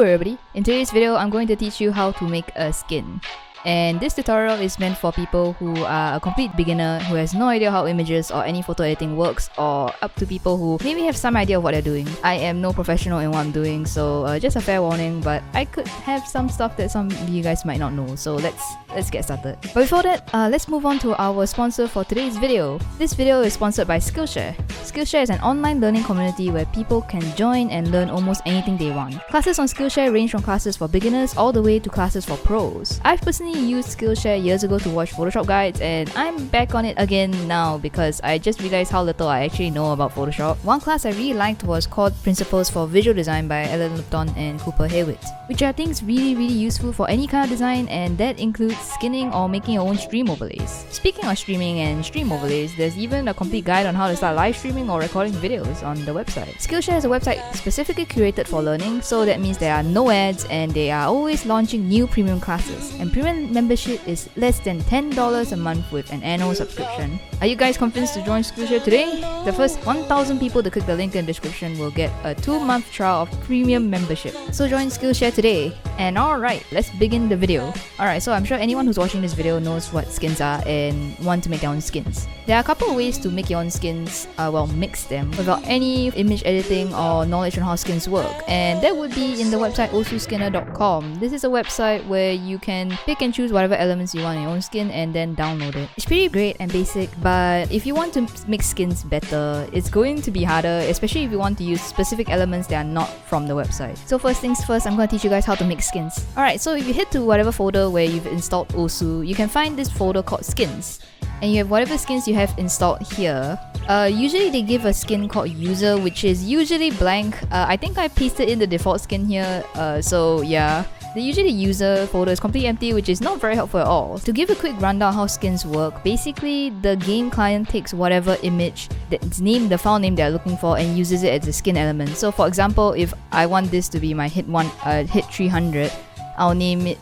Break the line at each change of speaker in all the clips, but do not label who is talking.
Hello everybody! In today's video, I'm going to teach you how to make a skin. And this tutorial is meant for people who are a complete beginner who has no idea how images or any photo editing works, or up to people who maybe have some idea of what they're doing. I am no professional in what I'm doing, so just a fair warning, but I could have some stuff that some of you guys might not know, so let's get started. But before that, let's move on to our sponsor for today's video. This video is sponsored by Skillshare. Skillshare is an online learning community where people can join and learn almost anything they want. Classes on Skillshare range from classes for beginners all the way to classes for pros. I've personally used Skillshare years ago to watch Photoshop guides, and I'm back on it again now because I just realized how little I actually know about Photoshop. One class I really liked was called Principles for Visual Design by Ellen Lupton and Cooper Hewitt, which I think is really useful for any kind of design, and that includes skinning or making your own stream overlays. Speaking of streaming and stream overlays, there's even a complete guide on how to start live streaming or recording videos on the website. Skillshare is a website specifically curated for learning, so that means there are no ads and they are always launching new premium classes, and premium membership is less than $10 a month with an annual subscription. Are you guys convinced to join Skillshare today? The first 1,000 people to click the link in the description will get a 2-month trial of premium membership. So join Skillshare today. And alright, let's begin the video. Alright, so I'm sure anyone who's watching this video knows what skins are and want to make their own skins. There are a couple of ways to make your own skins, mix them without any image editing or knowledge on how skins work, and that would be in the website osuskinner.com. This is a website where you can pick and choose whatever elements you want in your own skin and then download it. It's pretty great and basic, but if you want to make skins better, it's going to be harder, especially if you want to use specific elements that are not from the website. So first things first, I'm going to teach you guys how to make skins. Alright, so if you head to whatever folder where you've installed Osu, you can find this folder called skins. And you have whatever skins you have installed here. Usually they give a skin called user, which is usually blank. I think I pasted in the default skin here, so yeah. The usually user folder is completely empty, which is not very helpful at all. To give a quick rundown how skins work, basically the game client takes whatever image that's named the file name they're looking for and uses it as a skin element. So for example, if I want this to be my hit 300, I'll name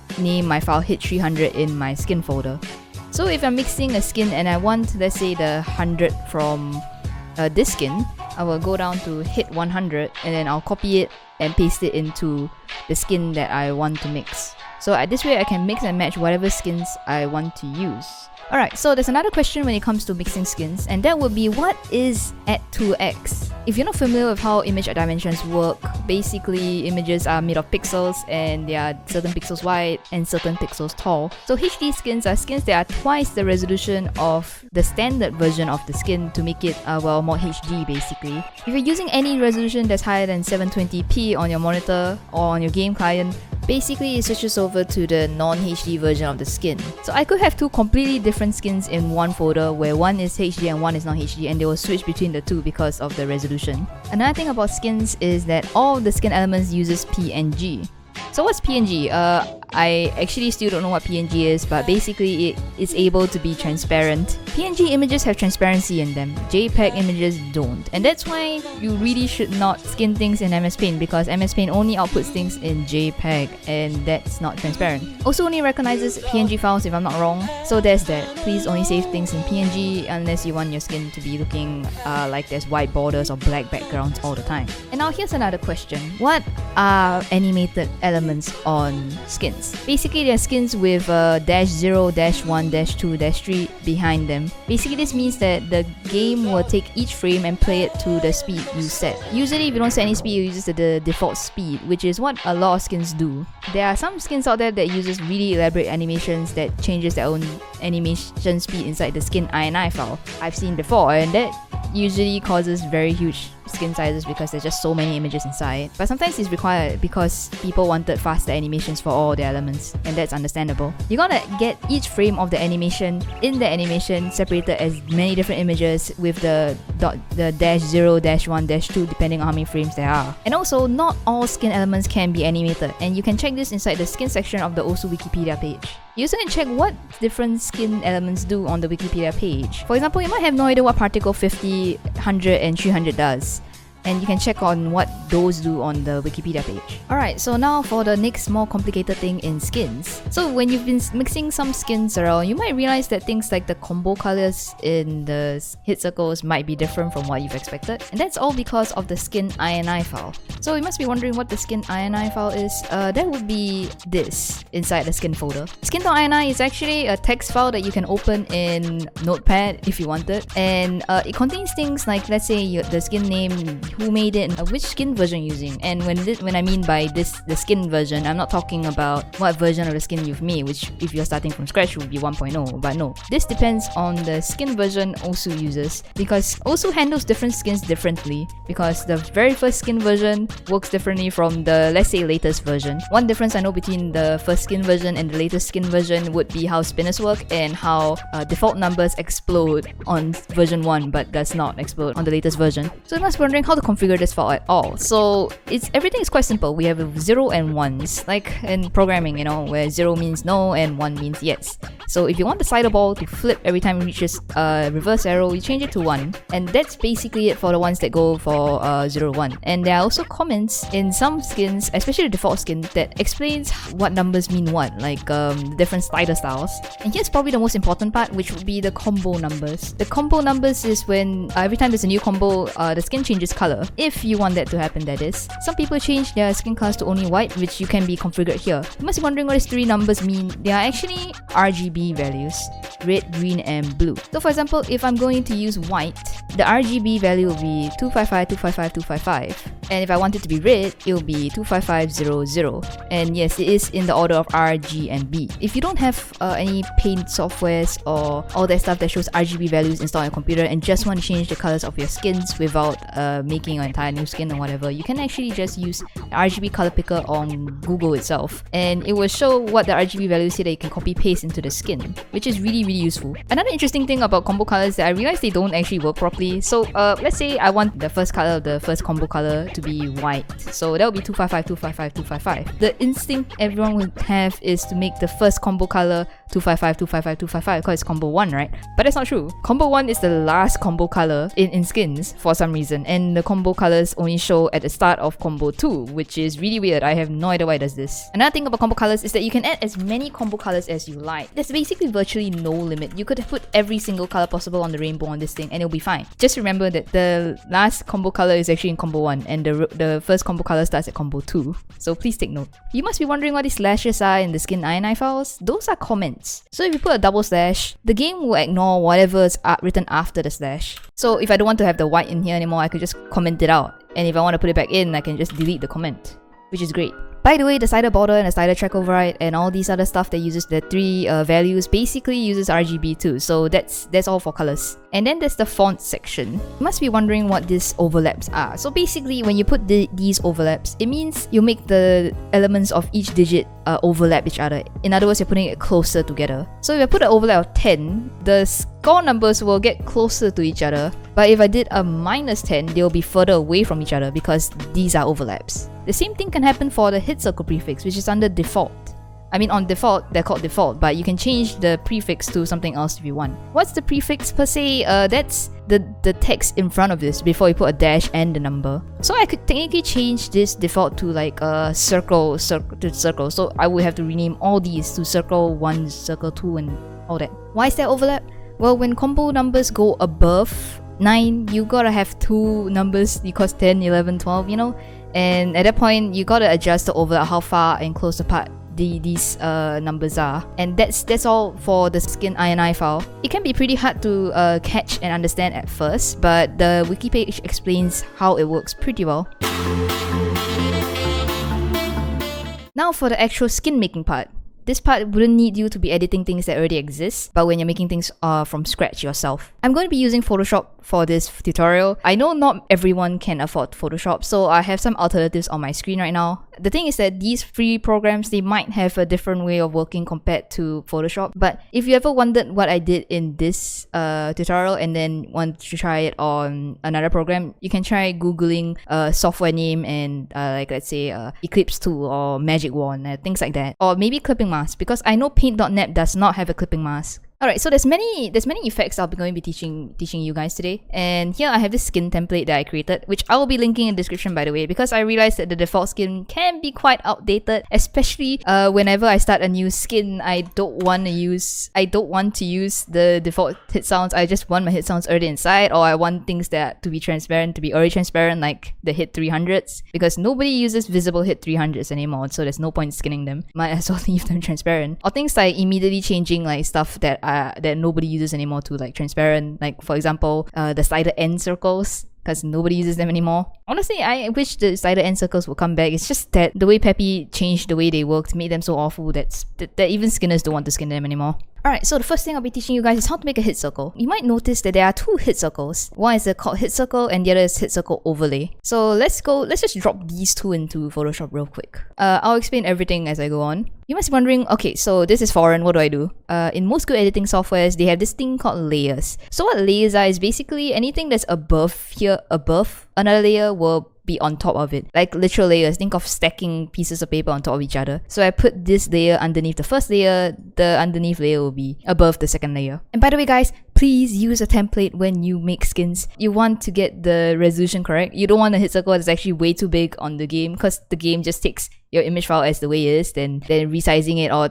my file hit 300 in my skin folder. So if I'm mixing a skin and I want, let's say, the 100 from this skin, I will go down to hit 100 and then I'll copy it and paste it into the skin that I want to mix. So this way I can mix and match whatever skins I want to use. Alright, so there's another question when it comes to mixing skins, and that would be, what is at2x? If you're not familiar with how image dimensions work, basically images are made of pixels and they are certain pixels wide and certain pixels tall. So HD skins are skins that are twice the resolution of the standard version of the skin to make it more HD basically. If you're using any resolution that's higher than 720p on your monitor or on your game client, basically it switches over to the non-HD version of the skin. So I could have two completely different skins in one folder where one is HD and one is not HD, and they will switch between the two because of the resolution. Another thing about skins is that all of the skin elements uses PNG. So what's PNG? I actually still don't know what PNG is, but basically it is able to be transparent. PNG images have transparency in them, JPEG images don't. And that's why you really should not skin things in MS Paint, because MS Paint only outputs things in JPEG and that's not transparent. Also only recognizes PNG files if I'm not wrong, so there's that. Please only save things in PNG unless you want your skin to be looking like there's white borders or black backgrounds all the time. And now here's another question. What are animated elements on skins? Basically, they're skins with -0, -1, -2, -3 behind them. Basically, this means that the game will take each frame and play it to the speed you set. Usually, if you don't set any speed, it uses the default speed, which is what a lot of skins do. There are some skins out there that uses really elaborate animations that changes their own animation speed inside the skin.ini file. I've seen before, and that usually causes very huge skin sizes because there's just so many images inside. But sometimes it's required because people wanted faster animations for all the elements, and that's understandable. You're gonna get each frame of the animation in the animation separated as many different images with the -0, -1, -2 depending on how many frames there are. And also, not all skin elements can be animated, and you can check this inside the skin section of the Osu Wikipedia page. You also can check what different skin elements do on the Wikipedia page. For example, you might have no idea what particle 50, 100 and 300 does. and you can check on what those do on the Wikipedia page. Alright, so now for the next more complicated thing in skins. So when you've been mixing some skins around, you might realize that things like the combo colors in the hit circles might be different from what you've expected, and that's all because of the skin.ini file. So you must be wondering what the skin.ini file is. That would be this inside the skin folder. Skin.ini is actually a text file that you can open in Notepad if you wanted, and it contains things like, let's say, the skin name, who made it, and which skin version you're using. And when I mean by this, the skin version, I'm not talking about what version of the skin you've made, which if you're starting from scratch would be 1.0, but no. This depends on the skin version Osu uses, because Osu handles different skins differently, because the very first skin version works differently from the, let's say, latest version. One difference I know between the first skin version and the latest skin version would be how spinners work and how default numbers explode on version 1 but does not explode on the latest version. So you must be wondering how to configure this file at all. So everything is quite simple. We have 0 and 1s, like in programming, where 0 means no and 1 means yes. So if you want the slider ball to flip every time it reaches a reverse arrow, you change it to 1. And that's basically it for the ones that go for 0, 1. And there are also comments in some skins, especially the default skin, that explains what numbers mean what, like different slider styles. And here's probably the most important part, which would be the combo numbers. The combo numbers is when every time there's a new combo, the skin changes color. If you want that to happen, that is. Some people change their skin colors to only white, which you can be configured here. You must be wondering what these 3 numbers mean. They are actually RGB values: red, green, and blue. So for example, if I'm going to use white, the RGB value will be 255, 255, 255. And if I want it to be red, it will be 25500. And yes, it is in the order of R, G, and B. If you don't have any paint softwares or all that stuff that shows RGB values installed on your computer and just want to change the colors of your skins without making an entire new skin or whatever, you can actually just use the RGB color picker on Google itself, and it will show what the RGB values here that you can copy paste into the skin, which is really useful. Another interesting thing about combo colors that I realized they don't actually work properly. So let's say I want the first color of the first combo color to be white, so that would be 255, 255, 255. The instinct everyone would have is to make the first combo color 255, 255, 255 because it's combo 1, right? But that's not true. Combo 1 is the last combo color in skins for some reason, and the combo colors only show at the start of combo 2, which is really weird. I have no idea why it does this. Another thing about combo colors is that you can add as many combo colors as you like. There's basically virtually no limit. You could put every single color possible on the rainbow on this thing and it'll be fine. Just remember that the last combo color is actually in combo 1 and the first combo color starts at combo 2. So please take note. You must be wondering what these slashes are in the skin.ini files. Those are comments. So if you put a double slash, the game will ignore whatever is written after the slash. So if I don't want to have the white in here anymore, I could just comment it out. And if I want to put it back in, I can just delete the comment, which is great. By the way, the slider border and the slider track override and all these other stuff that uses the 3 values basically uses RGB too, so that's all for colors. And then there's the font section. You must be wondering what these overlaps are. So basically, when you put these overlaps, it means you make the elements of each digit overlap each other. In other words, you're putting it closer together. So if I put an overlap of 10, the score numbers will get closer to each other. But if I did a -10, they'll be further away from each other because these are overlaps. The same thing can happen for the hit circle prefix, which is under default. I mean, on default, they're called default, but you can change the prefix to something else if you want. What's the prefix per se? That's the text in front of this before you put a dash and the number. So I could technically change this default to like a circle to circle. So I would have to rename all these to circle 1, circle 2, and all that. Why is there overlap? Well, when combo numbers go above 9, you gotta have 2 numbers because 10, 11, 12, and at that point you gotta adjust the overlap, how far and close apart these numbers are. And that's all for the skin.ini file. It can be pretty hard to catch and understand at first, but the wiki page explains how it works pretty well. Now for the actual skin making part. This part wouldn't need you to be editing things that already exist, but when you're making things from scratch yourself. I'm going to be using Photoshop for this tutorial. I know not everyone can afford Photoshop, so I have some alternatives on my screen right now. The thing is that these free programs, they might have a different way of working compared to Photoshop, but if you ever wondered what I did in this tutorial and then want to try it on another program, you can try googling a software name and like let's say Eclipse tool or Magic Wand, things like that, or maybe clipping mask, because I know paint.net does not have a clipping mask. Alright, so there's many effects I'll be going to be teaching you guys today. And here I have this skin template that I created, which I will be linking in the description, by the way, because I realized that the default skin can be quite outdated, especially whenever I start a new skin. I don't want to use the default hit sounds. I just want my hit sounds already inside, or I want things that to be transparent, to be already transparent, like the hit 300s, because nobody uses visible hit 300s anymore, so there's no point skinning them. Might as well leave them transparent. Or things like immediately changing like stuff that nobody uses anymore to like transparent, like for example the slider end circles, because nobody uses them anymore. Honestly, I wish the slider end circles would come back. It's just that the way Peppy changed the way they worked made them so awful that even skinners don't want to skin them anymore. Alright, so the first thing I'll be teaching you guys is how to make a hit circle. You might notice that there are two hit circles. One is called hit circle and the other is hit circle overlay. So let's just drop these two into Photoshop real quick. I'll explain everything as I go on. You must be wondering, okay, so this is foreign, what do I do? In most good editing softwares, they have this thing called layers. So what layers are is basically anything that's above another layer will be on top of it. Like literal layers. Think of stacking pieces of paper on top of each other. So I put this layer underneath the first layer, the underneath layer will be above the second layer. And by the way guys, please use a template when you make skins. You want to get the resolution correct. You don't want a hit circle that's actually way too big on the game, because the game just takes your image file as the way it is, then resizing it or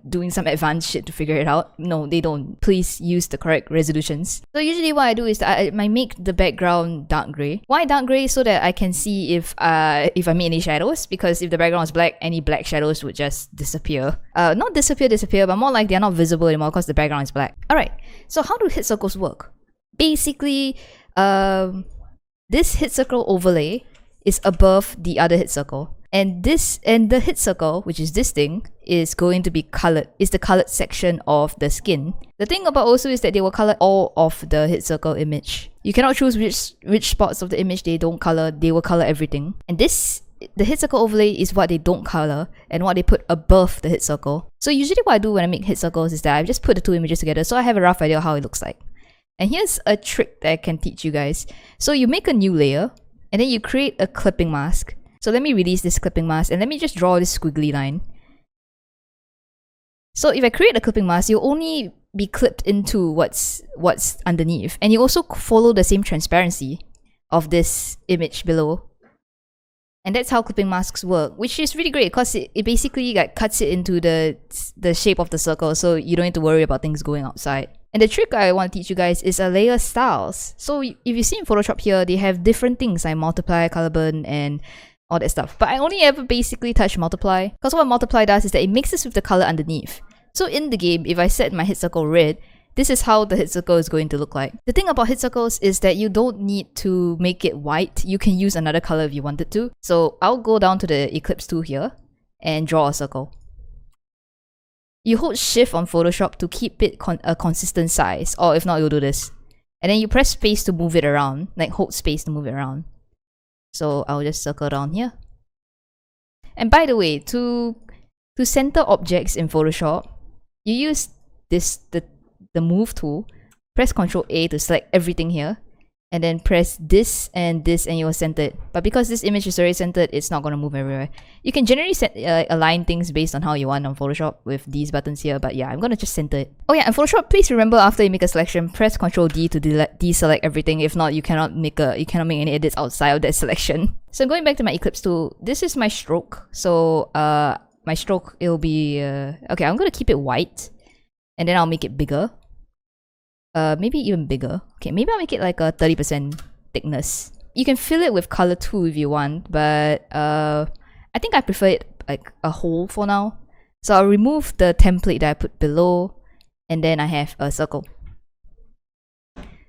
doing some advanced shit to figure it out. No, they don't. Please use the correct resolutions. So usually what I do is that I make the background dark gray. Why dark gray? So that I can see if I make any shadows, because if the background is black, any black shadows would just disappear. Not disappear, but more like they're not visible anymore because the background is black. Alright, so how do hit circles work? Basically, this hit circle overlay is above the other hit circle. And the hit circle, which is this thing, is going to be colored. It's the colored section of the skin. The thing about also is that they will color all of the hit circle image. You cannot choose which spots of the image they don't color. They will color everything. And the hit circle overlay is what they don't color and what they put above the hit circle. So usually what I do when I make hit circles is that I just put the two images together so I have a rough idea of how it looks like. And here's a trick that I can teach you guys. So you make a new layer and then you create a clipping mask. So let me release this clipping mask and let me just draw this squiggly line. So if I create a clipping mask, you'll only be clipped into what's underneath. And you also follow the same transparency of this image below. And that's how clipping masks work, which is really great because it basically like cuts it into the shape of the circle, so you don't need to worry about things going outside. And the trick I want to teach you guys is a layer styles. So if you see in Photoshop here, they have different things like multiply, color burn, and all that stuff. But I only ever basically touch multiply, because what multiply does is that it mixes with the color underneath. So in the game, if I set my hit circle red, this is how the hit circle is going to look like. The thing about hit circles is that you don't need to make it white. You can use another color if you wanted to. So I'll go down to the ellipse tool here and draw a circle. You hold shift on Photoshop to keep it a consistent size, or if not, you'll do this. And then you press space to move it around, like hold space to move it around. So I'll just circle down here. And by the way, to center objects in Photoshop, you use the move tool, press Ctrl A to select everything here, and then press this and you will center it. But because this image is already centered, it's not going to move everywhere. You can generally align things based on how you want on Photoshop with these buttons here, but yeah, I'm going to just center it. Oh yeah, and Photoshop, please remember after you make a selection, press Ctrl D to deselect everything. If not, you cannot make any edits outside of that selection. So going back to my ellipse tool, this is my stroke. So my stroke, it'll be okay, I'm going to keep it white, and then I'll make it bigger. Maybe even bigger. Okay, maybe I'll make it like a 30% thickness. You can fill it with color too if you want, but I think I prefer it like a whole for now. So I'll remove the template that I put below, and then I have a circle.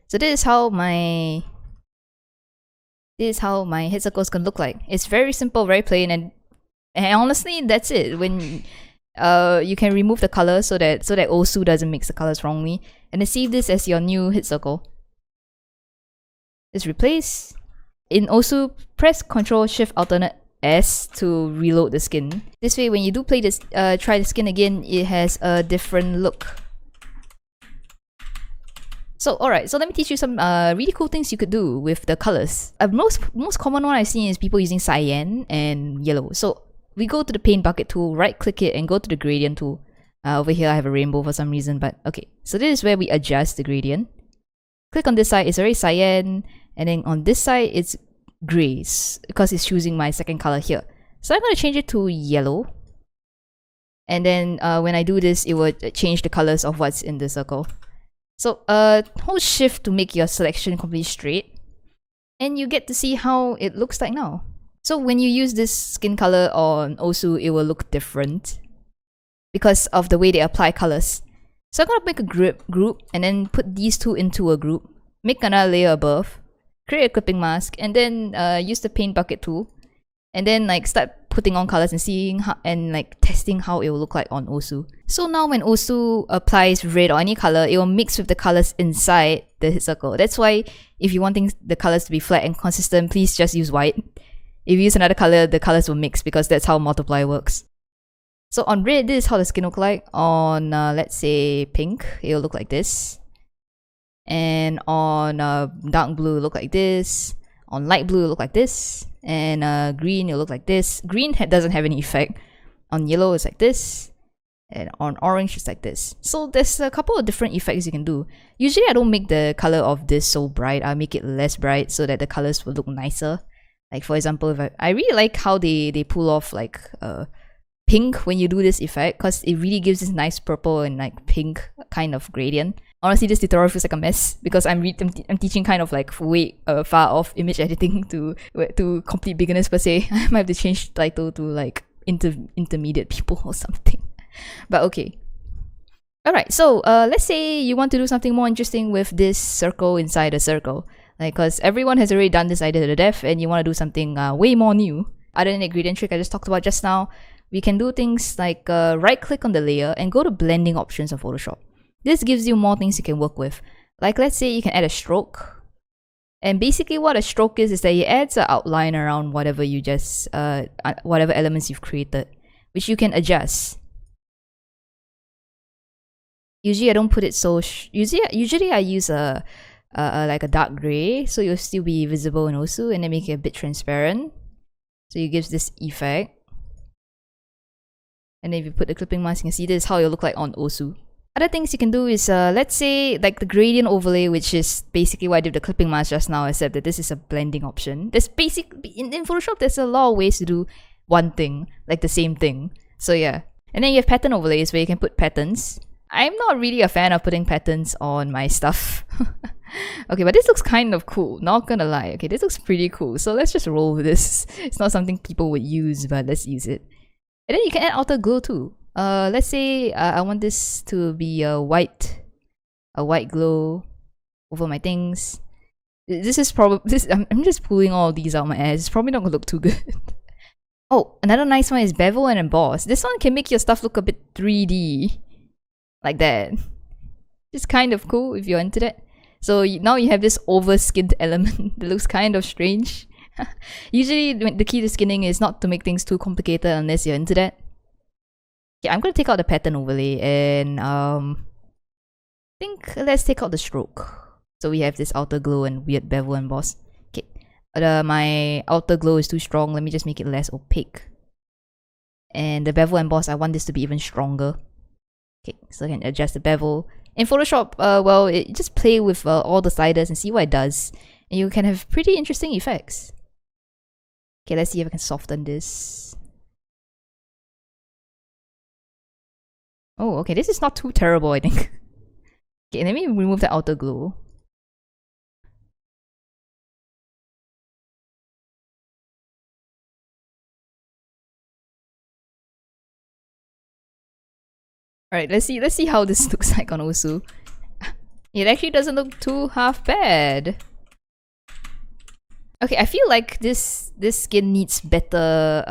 So this is how my hit circle is gonna look like. It's very simple, very plain, and honestly, that's it. When you can remove the color so that Osu doesn't mix the colors wrongly, and then save this as your new hit circle. Just replace. In Osu, press Ctrl Shift Alternate S to reload the skin. This way, when you do play this, try the skin again, it has a different look. So alright, so let me teach you some really cool things you could do with the colors. Most common one I've seen is people using cyan and yellow. So we go to the paint bucket tool, right click it, and go to the gradient tool. Over here I have a rainbow for some reason, but okay. So this is where we adjust the gradient. Click on this side, it's already cyan, and then on this side it's grays because it's choosing my second color here. So I'm going to change it to yellow. And then when I do this, it will change the colors of what's in the circle. So hold shift to make your selection completely straight. And you get to see how it looks like now. So when you use this skin color on Osu, it will look different because of the way they apply colors. So I'm going to make a group and then put these two into a group. Make another layer above. Create a clipping mask and then use the paint bucket tool. And then like start putting on colors and seeing how, and like testing how it will look like on Osu. So now when Osu applies red or any color, it will mix with the colors inside the hit circle. That's why if you want the colors to be flat and consistent, please just use white. If you use another color, the colors will mix because that's how multiply works. So on red, this is how the skin look like. On let's say pink, it will look like this. And on dark blue, it will look like this. On light blue, it will look like this. And green, it'll look like this. Green doesn't have any effect. On yellow, it's like this. And on orange, it's like this. So there's a couple of different effects you can do. Usually, I don't make the color of this so bright. I'll make it less bright so that the colors will look nicer. Like for example, if I really like how they pull off like pink when you do this effect, because it really gives this nice purple and like pink kind of gradient. Honestly, this tutorial feels like a mess because I'm teaching kind of like way far off image editing to complete beginners per se. I might have to change the title to like intermediate people or something. But okay. Alright, so let's say you want to do something more interesting with this circle inside a circle. Like, because everyone has already done this idea to the death and you want to do something way more new. Other than the gradient trick I just talked about just now, we can do things like right click on the layer and go to blending options of Photoshop. This gives you more things you can work with. Like let's say you can add a stroke. And basically what a stroke is that it adds an outline around whatever you just, whatever elements you've created, which you can adjust. Usually I don't put it so, usually I use like a dark gray, so you'll still be visible in Osu, and then make it a bit transparent. So it gives this effect. And then if you put the clipping mask, you can see this is how it'll look like on Osu. Other things you can do is, let's say, like the gradient overlay, which is basically what I did with the clipping mask just now, except that this is a blending option. There's in Photoshop, there's a lot of ways to do one thing, like the same thing. So yeah. And then you have pattern overlays where you can put patterns. I'm not really a fan of putting patterns on my stuff. Okay, but this looks kind of cool, not gonna lie. Okay, this looks pretty cool. So let's just roll with this. It's not something people would use, but let's use it. And then you can add outer glow too. Let's say I want this to be a white glow over my things. This is probably I'm just pulling all of these out of my ass. It's probably not gonna look too good. Oh, another nice one is bevel and emboss. This one can make your stuff look a bit 3D, like that. It's kind of cool if you're into that. So now you have this over-skinned element that looks kind of strange. Usually the key to skinning is not to make things too complicated unless you're into that. Okay, I'm gonna take out the pattern overlay and let's take out the stroke. So we have this outer glow and weird bevel emboss. Okay, my outer glow is too strong. Let me just make it less opaque. And the bevel emboss, I want this to be even stronger. Okay, so I can adjust the bevel. In Photoshop, well, just play with all the sliders and see what it does. And you can have pretty interesting effects. Okay, let's see if I can soften this. Oh, okay, this is not too terrible, I think. Okay, let me remove the outer glow. Alright, let's see how this looks like on Osu. It actually doesn't look too half bad. Okay, I feel like this skin needs better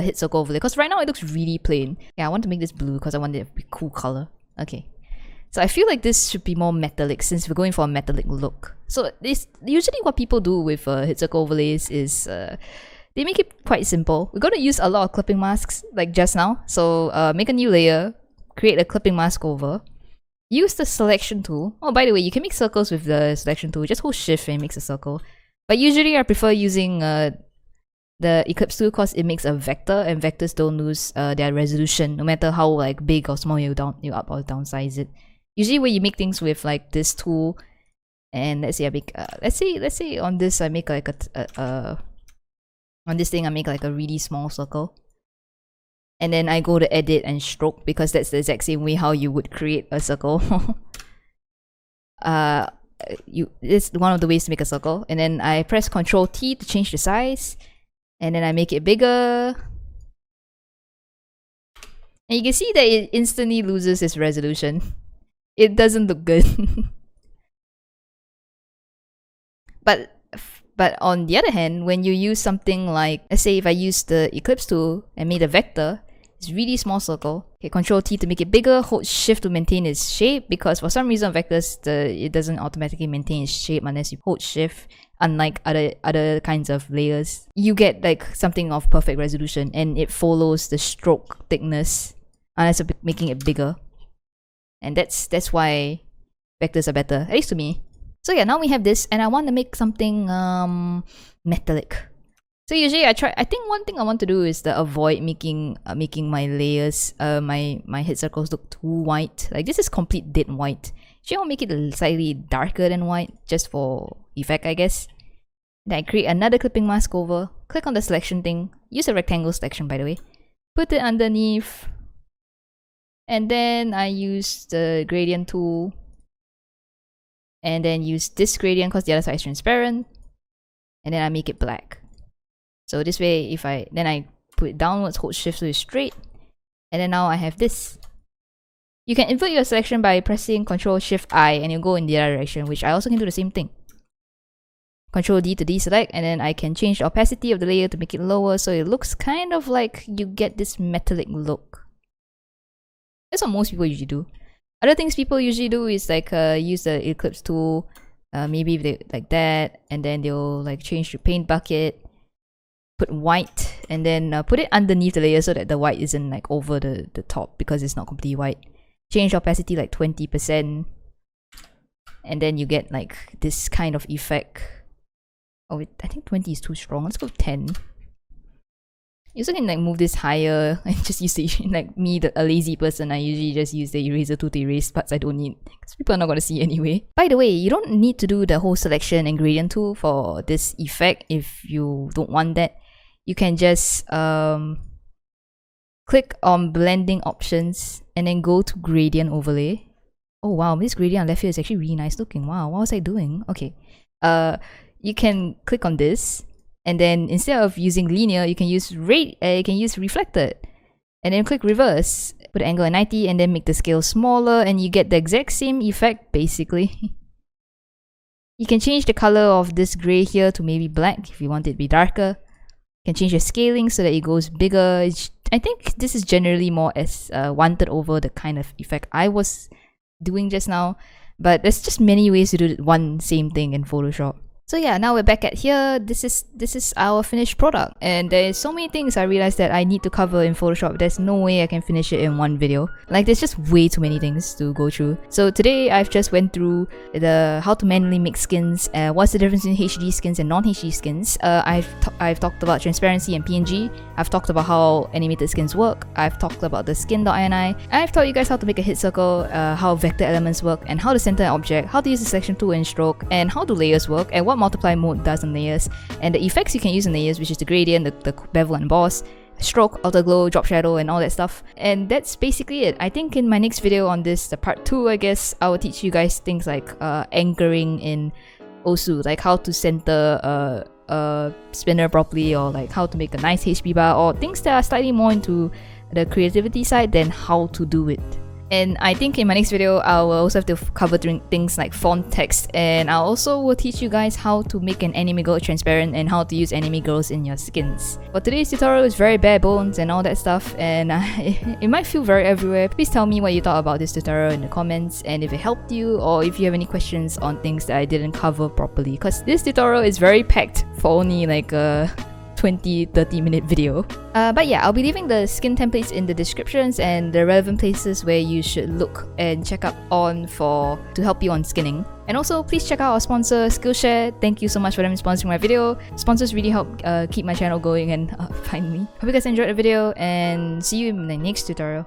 hit circle overlay, because right now it looks really plain. Yeah, I want to make this blue because I want it to be a cool color. Okay. So I feel like this should be more metallic since we're going for a metallic look. So this usually what people do with hit circle overlays is they make it quite simple. We're going to use a lot of clipping masks like just now. So make a new layer, create a clipping mask over. Use the selection tool. Oh, by the way, you can make circles with the selection tool. Just hold shift and it makes a circle. But usually I prefer using the Eclipse tool because it makes a vector, and vectors don't lose their resolution no matter how like big or small you up or downsize it. Usually when you make things with like this tool, and let's say I make let's say on this I make like on this thing I make like a really small circle, and then I go to edit and stroke because that's the exact same way how you would create a circle. It's one of the ways to make a circle, and then I press Ctrl T to change the size, and then I make it bigger, and you can see that it instantly loses its resolution. It doesn't look good. But on the other hand, when you use something like, let's say if I use the Eclipse tool and made a vector, it's really small circle. Okay, Ctrl T to make it bigger, hold Shift to maintain its shape, because for some reason on vectors, it doesn't automatically maintain its shape unless you hold Shift, unlike other kinds of layers. You get like something of perfect resolution, and it follows the stroke thickness unless you're making it bigger. And that's why vectors are better, at least to me. So yeah, now we have this, and I want to make something metallic. So usually I think one thing I want to do is to avoid making my layers, my hit circles look too white. Like this is complete dead white. Actually I want to make it slightly darker than white, just for effect I guess. Then I create another clipping mask over, click on the selection thing, use a rectangle selection by the way, put it underneath, and then I use the gradient tool, and then use this gradient because the other side is transparent, and then I make it black. So this way, if I put it downwards, hold Shift so it's straight, and then now I have this. You can invert your selection by pressing Ctrl Shift I, and you go in the other direction, which I also can do the same thing. Ctrl D to deselect, and then I can change the opacity of the layer to make it lower, so it looks kind of like you get this metallic look. That's what most people usually do. Other things people usually do is like use the Eclipse tool, maybe if they like that, and then they'll like change the paint bucket, put white, and then put it underneath the layer so that the white isn't like over the top because it's not completely white. Change opacity like 20%, and then you get like this kind of effect. Oh, I think 20 is too strong. Let's go 10. You also can like move this higher and just use the, like me, a lazy person, I usually just use the eraser tool to erase parts I don't need, because people are not going to see anyway. By the way, you don't need to do the whole selection and gradient tool for this effect if you don't want that. You can just click on blending options and then go to gradient overlay. Oh wow, this gradient on left here is actually really nice looking. Wow, what was I doing? Okay. You can click on this, and then instead of using linear, you can use reflected, and then click reverse, put the angle at 90, and then make the scale smaller, and you get the exact same effect basically. You can change the color of this gray here to maybe black if you want it to be darker. You can change the scaling so that it goes bigger. I think this is generally more as wanted over the kind of effect I was doing just now, but there's just many ways to do one same thing in Photoshop. So yeah, now we're back at here. This is our finished product, and there's so many things I realized that I need to cover in Photoshop. There's no way I can finish it in one video. Like there's just way too many things to go through. So today I've just went through the how to manually make skins, what's the difference between HD skins and non-HD skins. I've talked about transparency and PNG. I've talked about how animated skins work. I've talked about the skin.ini. I've taught you guys how to make a hit circle, how vector elements work, and how to center an object, how to use the selection tool and stroke, and how do layers work, and what multiply mode does on layers, and the effects you can use in layers, which is the gradient, the bevel and emboss, stroke, outer glow, drop shadow, and all that stuff. And that's basically it. I think in my next video on this, the part 2, I guess, I will teach you guys things like anchoring in OSU, like how to center a spinner properly, or like how to make a nice HP bar, or things that are slightly more into the creativity side than how to do it. And I think in my next video, I will also have to cover things like font text, and I also will teach you guys how to make an anime girl transparent and how to use anime girls in your skins. But today's tutorial is very bare bones and all that stuff, and it might feel very everywhere. Please tell me what you thought about this tutorial in the comments, and if it helped you, or if you have any questions on things that I didn't cover properly, because this tutorial is very packed for only like a 20-30 minute video. But yeah, I'll be leaving the skin templates in the descriptions and the relevant places where you should look and check up on to help you on skinning. And also, please check out our sponsor, Skillshare. Thank you so much for them sponsoring my video. Sponsors really help keep my channel going and find me. Hope you guys enjoyed the video and see you in the next tutorial.